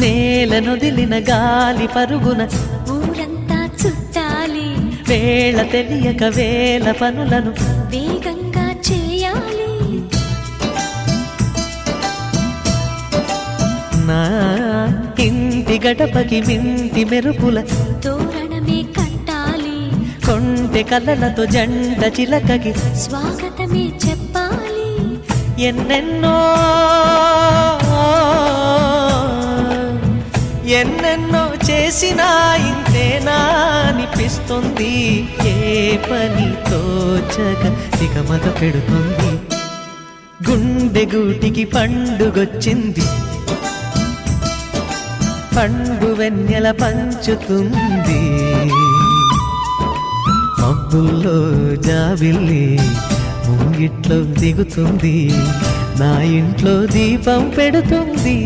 నేలనొదిలిన గాలి పరుగున ఊరంతా చుట్టాలి, వేళ తెలియక వేల పనులను వేగంగా చేయాలి. నా ఇంటి గడపకి వింటి మెరుపుల తోరణమే కట్టాలి, కొంటె కలలతో జంట చిలకకి స్వాగతమే చెప్పాలి. ఎన్నెన్నో ఎన్నెన్నో చేసినా ఇంతేనా అనిపిస్తుంది. ఏ పని తోచక దిగమగ పెడుతుంది. గుండె గూటికి పండుగొచ్చింది, పండు వెన్నెల పంచుతుంది. మబ్బుల్లో జాబిల్లి ముంగిట్లో దిగుతుంది, నా ఇంట్లో దీపం పెడుతుంది.